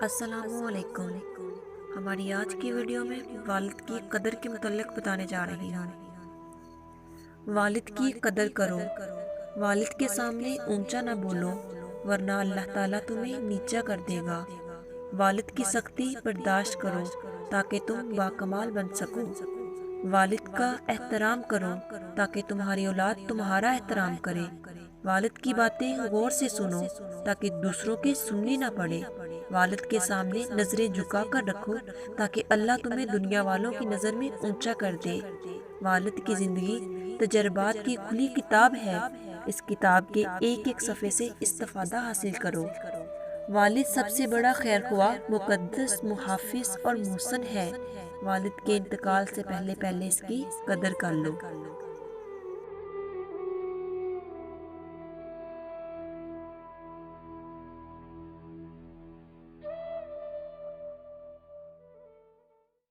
السلام علیکم۔ ہماری آج کی ویڈیو میں والد کی قدر کے متعلق بتانے جا رہی ہوں۔ والد کی قدر کرو، والد کے سامنے اونچا نہ بولو ورنہ اللہ تعالیٰ تمہیں نیچا کر دے گا۔ والد کی سختی برداشت کرو تاکہ تم باکمال بن سکو۔ والد کا احترام کرو تاکہ تمہاری اولاد تمہارا احترام کرے۔ والد کی باتیں غور سے سنو تاکہ دوسروں کے سننی نہ پڑے۔ والد کے سامنے نظریں جھکا کر رکھو تاکہ اللہ تمہیں دنیا والوں کی نظر میں اونچا کر دے۔ والد کی زندگی تجربات کی کھلی کتاب ہے، اس کتاب کے ایک ایک صفحے سے استفادہ حاصل کرو۔ والد سب سے بڑا خیر خواہ، مقدس، محافظ اور محسن ہے۔ والد کے انتقال سے پہلے اس کی قدر کر لو۔